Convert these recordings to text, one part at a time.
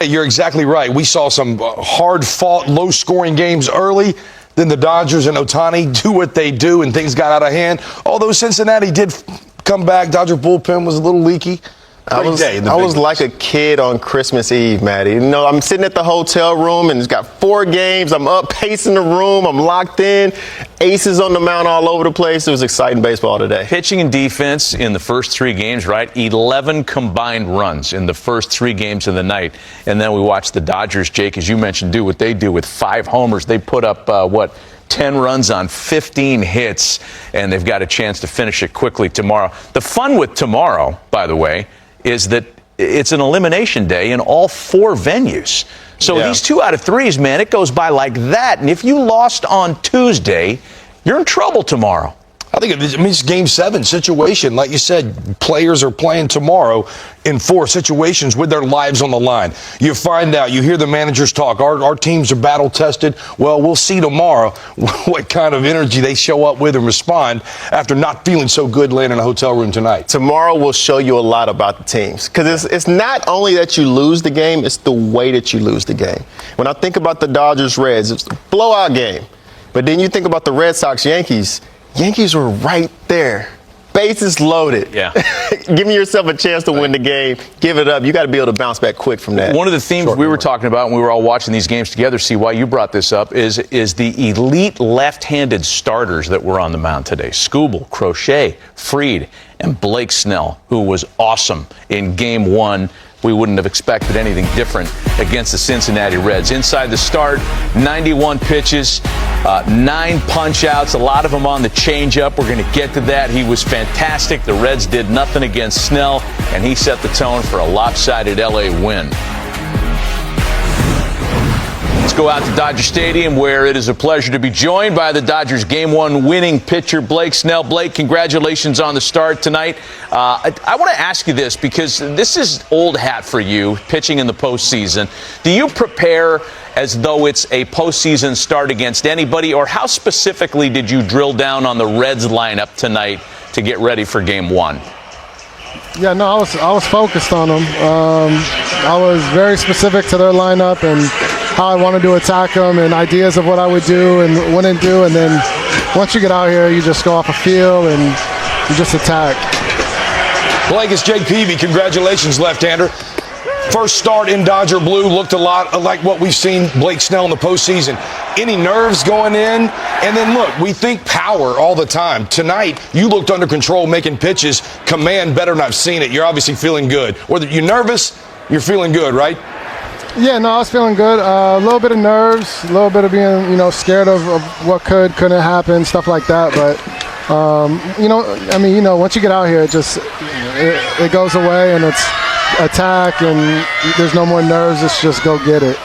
You're exactly right. We saw some hard-fought, low-scoring games early. Then the Dodgers and Ohtani do what they do, and things got out of hand. Although Cincinnati did come back, Dodger bullpen was a little leaky. I was like a kid on Christmas Eve, Matty. You know, I'm sitting at the hotel room, and it's got 4 games. I'm up pacing the room. I'm locked in. Aces on the mound all over the place. It was exciting baseball today. Pitching and defense in the first 3 games, right? 11 combined runs in the first 3 games of the night. And then we watched the Dodgers, Jake, as you mentioned, do what they do with 5 homers. They put up, 10 runs on 15 hits, and they've got a chance to finish it quickly tomorrow. The fun with tomorrow, by the way, is that it's an elimination day in all 4 venues. So these 2 out of 3s, man, it goes by like that. And if you lost on Tuesday, you're in trouble tomorrow. I think it's Game 7 situation. Like you said, players are playing tomorrow in 4 situations with their lives on the line. You find out, you hear the managers talk, our teams are battle-tested. Well, we'll see tomorrow what kind of energy they show up with and respond after not feeling so good laying in a hotel room tonight. Tomorrow will show you a lot about the teams. Because it's not only that you lose the game, it's the way that you lose the game. When I think about the Dodgers-Reds, it's a blowout game. But then you think about the Red Sox-Yankees were right there. Bases loaded. Yeah. Giving yourself a chance to win the game, give it up. You got to be able to bounce back quick from that. One of the themes we were talking about when we were all watching these games together, see why you brought this up, is the elite left-handed starters that were on the mound today. Skubal, Crochet, Fried, and Blake Snell, who was awesome in Game 1. We wouldn't have expected anything different against the Cincinnati Reds. Inside the start, 91 pitches, 9 punch-outs, a lot of them on the changeup. We're going to get to that. He was fantastic. The Reds did nothing against Snell, and he set the tone for a lopsided L.A. win. Let's go out to Dodger Stadium, where it is a pleasure to be joined by the Dodgers Game 1 winning pitcher, Blake Snell. Blake, congratulations on the start tonight. I want to ask you this, because this is old hat for you, pitching in the postseason. Do you prepare as though it's a postseason start against anybody, or how specifically did you drill down on the Reds lineup tonight to get ready for Game 1? Yeah, no, I was focused on them. I was very specific to their lineup and how I wanted to attack them, and ideas of what I would do and wouldn't do. And then once you get out here, you just go off a feel and you just attack. Blake, it's Jake Peavy. Congratulations, left-hander. First start in Dodger blue, looked a lot like what we've seen Blake Snell in the postseason. Any nerves going in? And then look, we think power all the time. Tonight, you looked under control, making pitches, command better than I've seen it. You're obviously feeling good. Whether you're nervous, you're feeling good, right? Yeah, no, I was feeling good. A little bit of nerves, a little bit of being, scared of what couldn't happen, stuff like that. But, once you get out here, it goes away, and it's attack, and there's no more nerves. It's just go get it.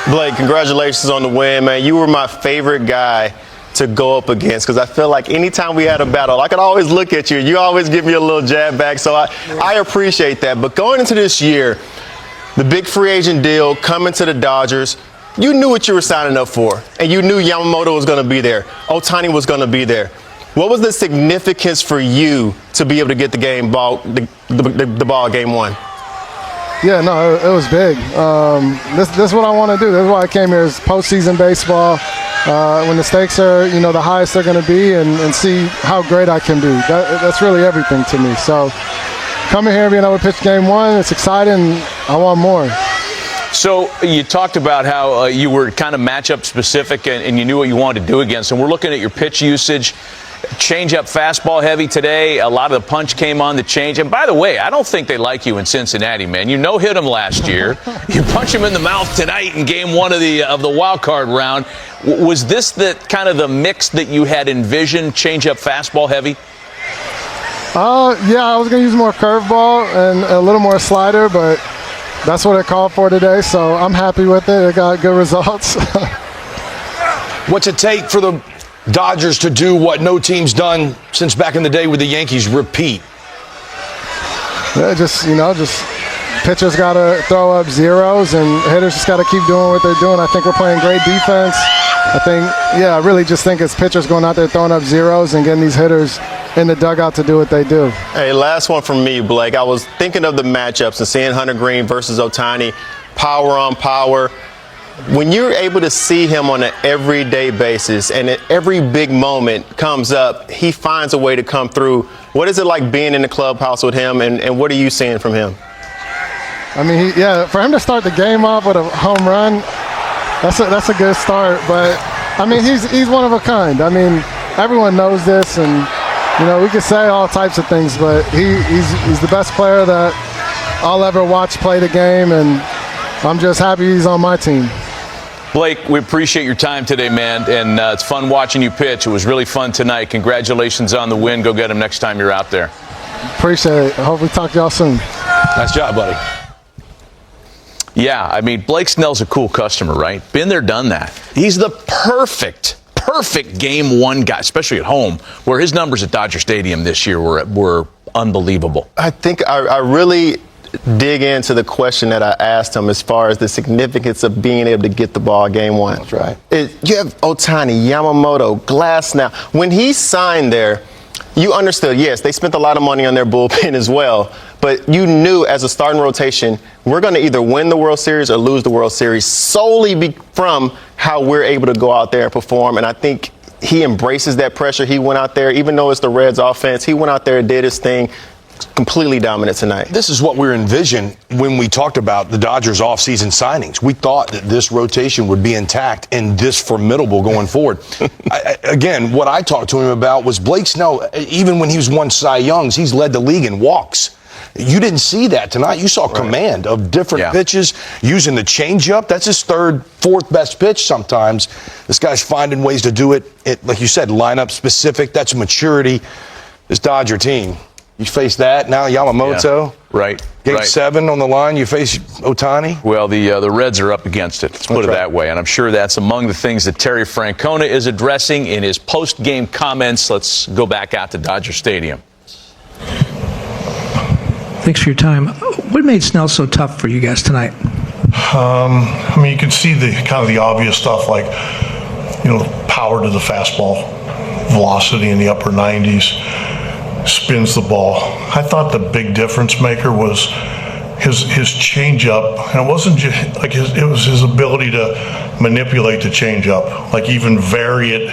Blake, congratulations on the win, man. You were my favorite guy to go up against, because I feel like anytime we had a battle, I could always look at you. You always give me a little jab back, so I appreciate that. But going into this year, the big free agent deal coming to the Dodgers, you knew what you were signing up for, and you knew Yamamoto was going to be there. Ohtani was going to be there. What was the significance for you to be able to get the ball Game 1? Yeah, no, it was big. This is what I want to do. This is why I came here, is postseason baseball. When the stakes are, the highest they're going to be, and see how great I can be. That's really everything to me. So coming here, being able to pitch Game 1, it's exciting. I want more. So you talked about how you were kind of matchup specific, and you knew what you wanted to do against. And we're looking at your pitch usage. Change-up fastball heavy today. A lot of the punch came on the change. And by the way, I don't think they like you in Cincinnati, man. You no-hit them last year. You punch them in the mouth tonight in Game 1 of the wild card round. Was this the kind of the mix that you had envisioned, change-up fastball heavy? Yeah, I was going to use more curveball and a little more slider, but that's what it called for today, so I'm happy with it. It got good results. What's it take for the Dodgers to do what no team's done since back in the day with the Yankees? Repeat. Yeah, just pitchers got to throw up zeros, and hitters just got to keep doing what they're doing. I think we're playing great defense. I really just think it's pitchers going out there throwing up zeros and getting these hitters in the dugout to do what they do. Hey, last one from me, Blake. I was thinking of the matchups and seeing Hunter Green versus Ohtani. power on power. When you're able to see him on an everyday basis and at every big moment comes up, he finds a way to come through. What is it like being in the clubhouse with him, and what are you seeing from him? I mean, for him to start the game off with a home run, that's a good start. But, I mean, he's one of a kind. I mean, everyone knows this, and, we can say all types of things, but he's the best player that I'll ever watch play the game, and I'm just happy he's on my team. Blake, we appreciate your time today, man, and it's fun watching you pitch. It was really fun tonight. Congratulations on the win. Go get him next time you're out there. Appreciate it. I hope we talk to y'all soon. Nice job, buddy. Yeah, I mean, Blake Snell's a cool customer, right? Been there, done that. He's the perfect game one guy, especially at home, where his numbers at Dodger Stadium this year were unbelievable. I think I really dig into the question that I asked him as far as the significance of being able to get the ball game one. That's right. You have Ohtani, Yamamoto, Glass now. When he signed there, you understood, yes, they spent a lot of money on their bullpen as well, but you knew as a starting rotation, we're going to either win the World Series or lose the World Series solely from how we're able to go out there and perform. And I think he embraces that pressure. He went out there, even though it's the Reds offense, he went out there and did his thing. Completely dominant tonight. This is what we envisioned when we talked about the Dodgers offseason signings. We thought that this rotation would be intact and this formidable going forward. Again, what I talked to him about was Blake Snell, even when he was won Cy Youngs, he's led the league in walks. You didn't see that tonight. You saw command of different pitches, using the changeup. That's his third, fourth best pitch sometimes. This guy's finding ways to do it, like you said, lineup specific. That's maturity. This Dodger team. You face that now, Yamamoto. Yeah, right. Game 7 on the line. You face Ohtani. Well, the Reds are up against it. Let's put it that way. And I'm sure that's among the things that Terry Francona is addressing in his post-game comments. Let's go back out to Dodger Stadium. Thanks for your time. What made Snell so tough for you guys tonight? I mean, you can see the kind of the obvious stuff, like power to the fastball, velocity in the upper 90s. Spins the ball. I thought the big difference maker was his changeup, and it wasn't just like it was his ability to manipulate the changeup, like even vary it.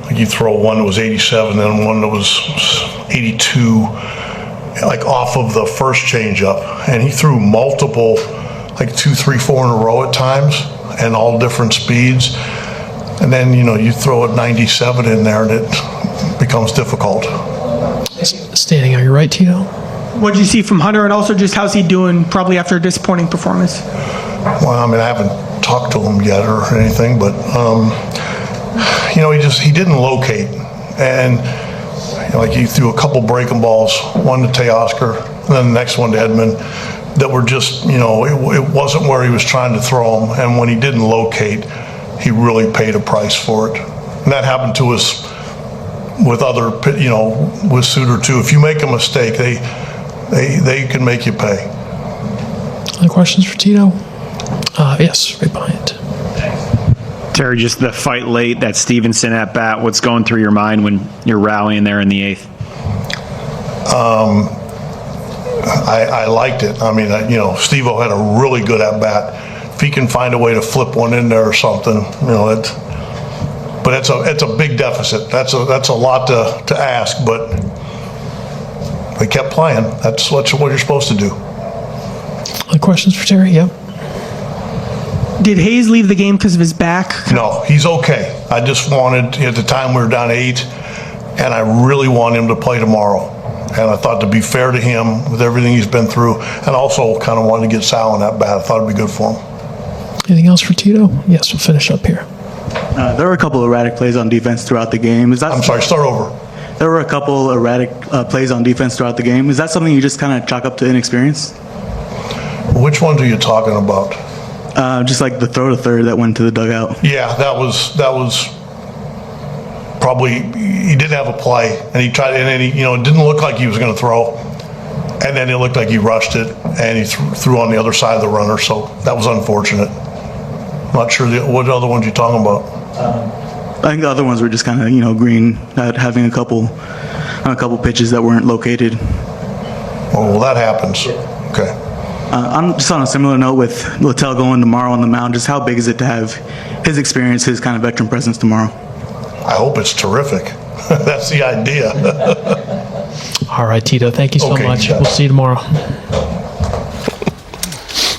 Like you throw one that was 87, then one that was 82, like off of the first changeup, and he threw multiple, like 2, 3, 4 in a row at times, and all different speeds. And then you throw a 97 in there, and it becomes difficult. Standing on your right, Tito. What did you see from Hunter, and also just how's he doing probably after a disappointing performance? Well, I mean, I haven't talked to him yet or anything, but he didn't locate, and like he threw a couple breaking balls, one to Teoscar, and then the next one to Edmund, that were just it wasn't where he was trying to throw them, and when he didn't locate, he really paid a price for it, and that happened to us with other, with Suter too. If you make a mistake, they can make you pay. Other questions for Tito? Yes, right behind. Terry, just the fight late, that Stevenson at bat, what's going through your mind when you're rallying there in the 8th? I liked it. I mean, Steve-O had a really good at bat. If he can find a way to flip one in there or something, but it's a big deficit. That's a lot to ask, but they kept playing. That's what you're supposed to do. Other questions for Terry? Yep. Did Hayes leave the game because of his back? No, he's okay. I just wanted, at the time we were down 8, and I really want him to play tomorrow. And I thought, to be fair to him with everything he's been through, and also kind of wanted to get Sal in that bat. I thought it'd be good for him. Anything else for Tito? Yes, we'll finish up here. There were a couple erratic plays on defense throughout the game. I'm sorry, start over. There were a couple erratic plays on defense throughout the game. Is that something you just kind of chalk up to inexperience? Which ones are you talking about? Just like the throw to third that went to the dugout. Yeah, that was probably, he didn't have a play, and he tried, and then it didn't look like he was going to throw, and then it looked like he rushed it, and he threw on the other side of the runner, so that was unfortunate. Not sure what other ones you're talking about. I think the other ones were just kind of, Green having a couple pitches that weren't located. Well, that happens. Okay. I'm just on a similar note with Littell going tomorrow on the mound. Just how big is it to have his experience, his kind of veteran presence tomorrow? I hope it's terrific. That's the idea. All right, Tito, thank you so Okay, much. you got We'll it. see you tomorrow.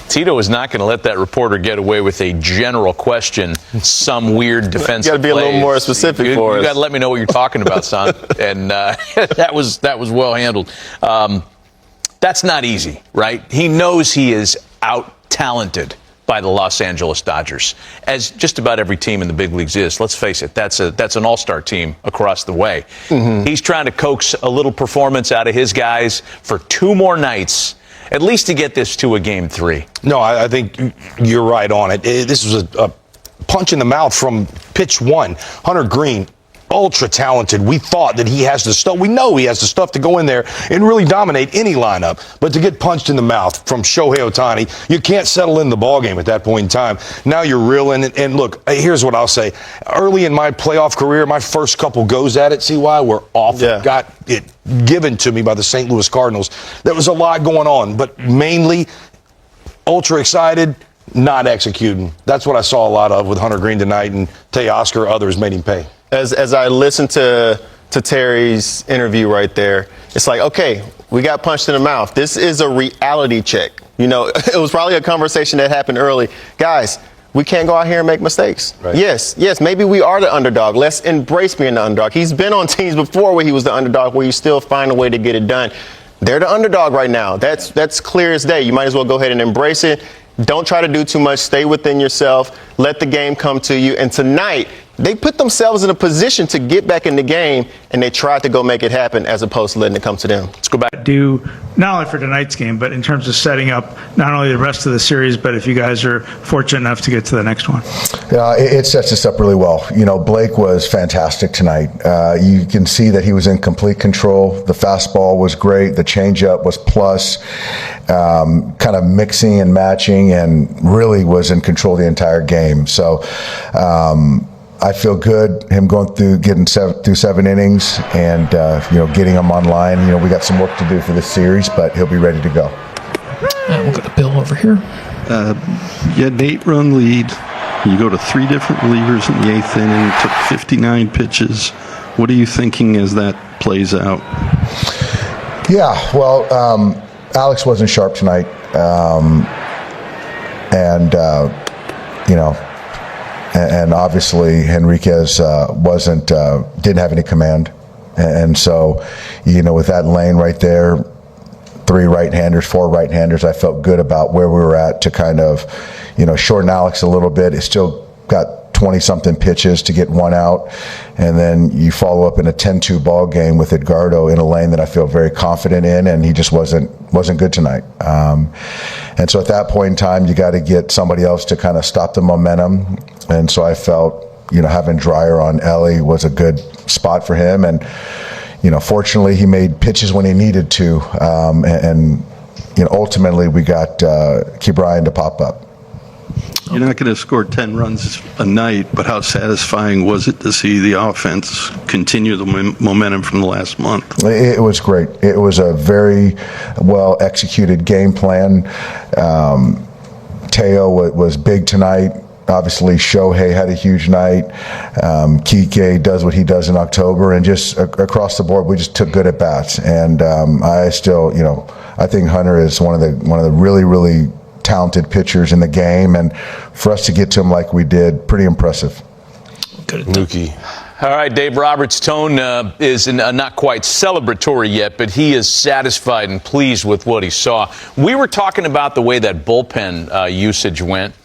Tito is not going to let that reporter get away with a general question, some weird defensive You got to be a little plays. more specific for us. You got to let me know what you're talking about, son. And that was well handled. That's not easy, right? He knows he is out-talented by the Los Angeles Dodgers, as just about every team in the big leagues is. Let's face it, that's an all-star team across the way. Mm-hmm. He's trying to coax a little performance out of his guys for 2 more nights, at least to get this to a Game 3. No, I think you're right on it. This was a punch in the mouth from pitch 1. Hunter Green, ultra talented. We thought that he has the stuff. We know he has the stuff to go in there and really dominate any lineup. But to get punched in the mouth from Shohei Ohtani, you can't settle in the ballgame at that point in time. Now you're reeling. And look, here's what I'll say. Early in my playoff career, my first couple goes at it, CY, were awful. Yeah. Got it given to me by the St. Louis Cardinals. There was a lot going on, but mainly ultra excited, not executing. That's what I saw a lot of with Hunter Green tonight, and Teoscar, others made him pay. As I listened to Terry's interview right there, it's like, okay, we got punched in the mouth. This is a reality check. You know, it was probably a conversation that happened early. Guys, we can't go out here and make mistakes. Right. Yes, maybe we are the underdog. Let's embrace being the underdog. He's been on teams before where he was the underdog, where you still find a way to get it done. They're the underdog right now. That's clear as day. You might as well go ahead and embrace it. Don't try to do too much. Stay within yourself. Let the game come to you. And tonight, they put themselves in a position to get back in the game, and they tried to go make it happen as opposed to letting it come to them. Let's go back. Do not only for tonight's game, but in terms of setting up not only the rest of the series, but if you guys are fortunate enough to get to the next one. It sets us up really well. You know, Blake was fantastic tonight. You can see that he was in complete control. The fastball was great. The changeup was plus. Kind of mixing and matching, and really was in control the entire game. So I feel good him going through getting through 7 innings and getting him online. You know, we got some work to do for this series, but he'll be ready to go. And we'll go to Bill over here. You had an 8-run lead. You go to 3 different relievers in the 8th inning. Took 59 pitches. What are you thinking as that plays out? Yeah, well, Alex wasn't sharp tonight, and obviously Henriquez didn't have any command, and so with that lane right there, 3 right-handers, 4 right-handers, I felt good about where we were at to kind of shorten Alex a little bit. It still got 20-something pitches to get 1 out, and then you follow up in a 10-2 ball game with Edgardo in a lane that I feel very confident in, and he just wasn't good tonight. And so at that point in time, you got to get somebody else to kind of stop the momentum, and so I felt having Dreyer on Ellie was a good spot for him, and fortunately he made pitches when he needed to, and ultimately we got Ke'Bryan to pop up. You're not going to score 10 runs a night, but how satisfying was it to see the offense continue the momentum from the last month? It was great. It was a very well-executed game plan. Teo was big tonight. Obviously, Shohei had a huge night. Kike does what he does in October, and just across the board, we just took good at bats. And I think Hunter is one of the really, really talented pitchers in the game, and for us to get to him like we did, pretty impressive. Good, Mookie. All right, Dave Roberts' tone is not quite celebratory yet, but he is satisfied and pleased with what he saw. We were talking about the way that bullpen usage went,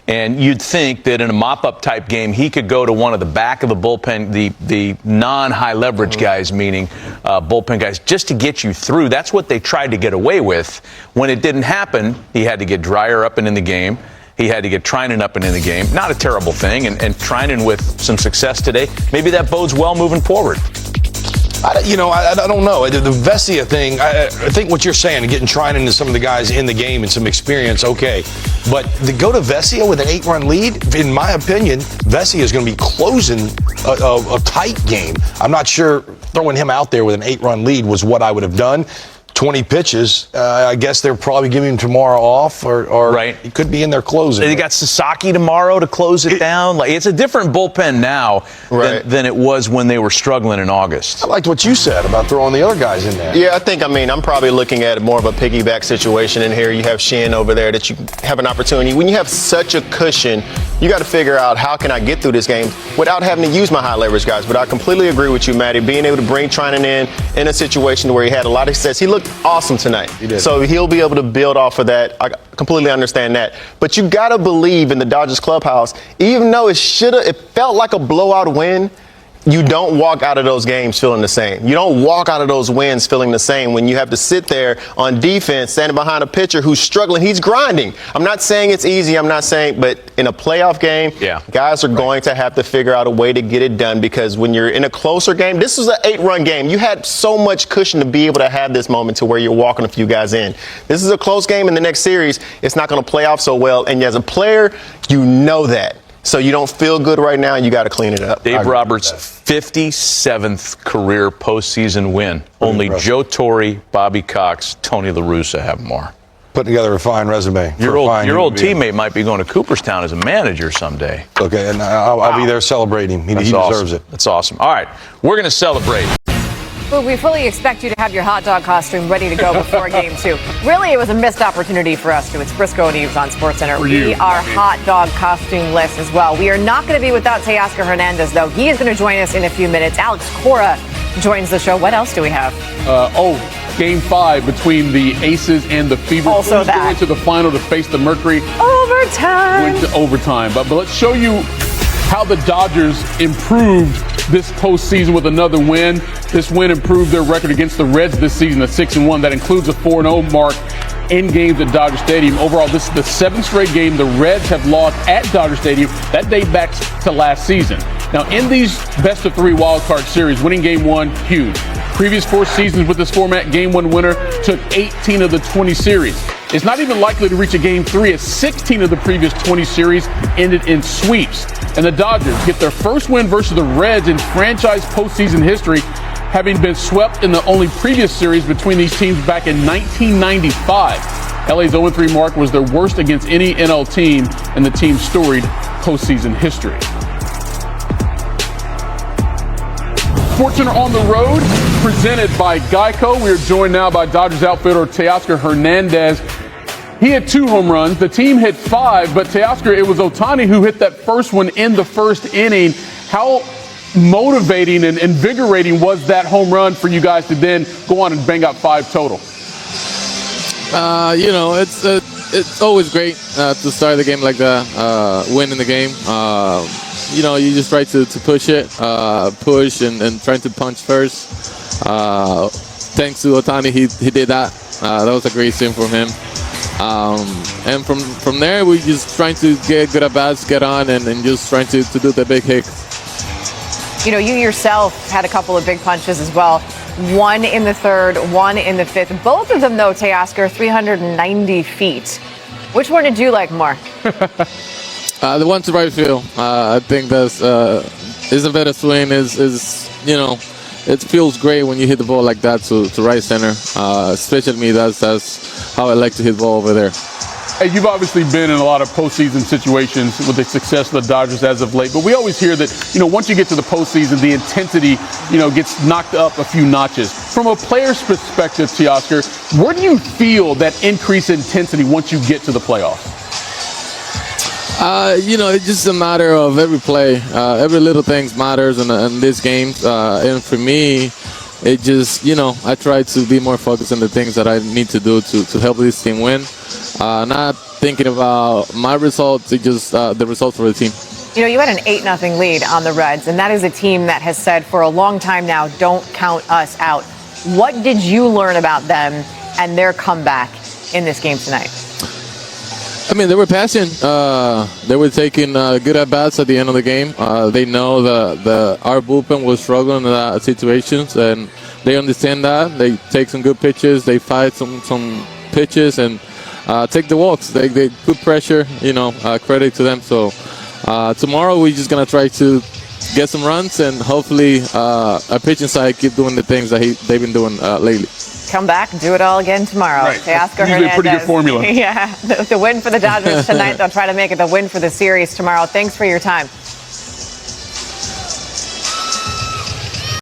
and you'd think that in a mop-up type game, he could go to one of the back of the bullpen, the non-high leverage guys, meaning bullpen guys, just to get you through. That's what they tried to get away with. When it didn't happen, he had to get Dreyer up and in the game. He had to get Treinen up and in the game. Not a terrible thing, and Treinen with some success today. Maybe that bodes well moving forward. I don't know. The Vesia thing, I think what you're saying, getting Treinen into some of the guys in the game and some experience, okay. But to go to Vesia with an 8-run lead, in my opinion, Vesia is going to be closing a tight game. I'm not sure throwing him out there with an 8-run lead was what I would have done. 20 pitches. I guess they're probably giving him tomorrow off, or right. He could be in there closing. They got Sasaki tomorrow to close it down. Like, it's a different bullpen now than it was when they were struggling in August. I liked what you said about throwing the other guys in there. Yeah, I'm probably looking at more of a piggyback situation in here. You have Shin over there that you have an opportunity. When you have such a cushion, you got to figure out how can I get through this game without having to use my high leverage guys. But I completely agree with you, Matty. Being able to bring Trinan in a situation where he had a lot of success. He looked awesome tonight. He did. So he'll be able to build off of that. I completely understand that. But you got to believe in the Dodgers clubhouse, even though it felt like a blowout win. You don't walk out of those games feeling the same. You don't walk out of those wins feeling the same when you have to sit there on defense, standing behind a pitcher who's struggling. He's grinding. I'm not saying it's easy. But in a playoff game, guys are going to have to figure out a way to get it done, because when you're in a closer game, this was an 8-run game. You had so much cushion to be able to have this moment to where you're walking a few guys in. This is a close game in the next series. It's not going to play off so well. And as a player, you know that. So you don't feel good right now, and you got to clean it up. Dave Roberts' 57th career postseason win. Only Joe Torre, Bobby Cox, Tony La Russa have more. Putting together a fine resume. Your old teammate might be going to Cooperstown as a manager someday. Okay, and I'll be there celebrating. He deserves it. That's awesome. All right, we're going to celebrate. Well, we fully expect you to have your hot dog costume ready to go before Game 2. Really, it was a missed opportunity for us, too. It's Briscoe and Eves on SportsCenter. We are hot dog costume-less as well. We are not going to be without Teoscar Hernandez, though. He is going to join us in a few minutes. Alex Cora joins the show. What else do we have? Game 5 between the Aces and the Fever. Also that. Going to the final to face the Mercury. Overtime. Went to overtime. But let's show you how the Dodgers improved this postseason with another win. This win improved their record against the Reds this season to 6-1. That includes a 4-0 mark in games at Dodger Stadium. Overall, this is the 7th straight game the Reds have lost at Dodger Stadium. That dates back to last season. Now, in these best-of-3 wildcard series, winning Game 1, huge. Previous 4 seasons with this format, Game 1 winner took 18 of the 20 series. It's not even likely to reach a Game 3, as 16 of the previous 20 series ended in sweeps. And the Dodgers get their first win versus the Reds in franchise postseason history, having been swept in the only previous series between these teams back in 1995. LA's 0-3 mark was their worst against any NL team in the team's storied postseason history. SportsCenter on the road, presented by Geico. We are joined now by Dodgers outfielder Teoscar Hernandez. He had 2 home runs. The team hit 5, but Teoscar, it was Ohtani who hit that first one in the first inning. How motivating and invigorating was that home run for you guys to then go on and bang out 5 total? It's always great to start the game like that, winning the game. You just try to push it, and trying to punch first. Thanks to Ohtani, he did that. That was a great swing from him. And from there, we just trying to get good at bats, get on, and just trying to do the big hit. You know, you yourself had a couple of big punches as well. 1 in the 3rd, 1 in the 5th. Both of them, though, Teoscar, 390 feet. Which one did you like more? The one to right field. I think that's is a better swing. It feels great when you hit the ball like that to right center. Especially me, that's how I like to hit the ball over there. Hey, you've obviously been in a lot of postseason situations with the success of the Dodgers as of late, but we always hear that, once you get to the postseason, the intensity, gets knocked up a few notches. From a player's perspective, Teoscar, where do you feel that increased intensity once you get to the playoffs? It's just a matter of every play. Every little thing matters in these games. And for me, it just, I try to be more focused on the things that I need to do to help this team win. Not thinking about my results, it's just the result for the team. You had an 8-0 lead on the Reds, and that is a team that has said for a long time now, don't count us out. What did you learn about them and their comeback in this game tonight? They were passing. They were taking good at-bats at the end of the game. They know that our bullpen was struggling in that situations, and they understand that. They take some good pitches. They fight some pitches and take the walks. They put pressure, credit to them. So tomorrow we're just going to try to get some runs, and hopefully our pitching side keep doing the things that they've been doing lately. come back and do it all again tomorrow. Right. Teoscar Usually Hernandez. a pretty good formula. Yeah, the win for the Dodgers tonight. They'll try to make it the win for the series tomorrow. Thanks for your time.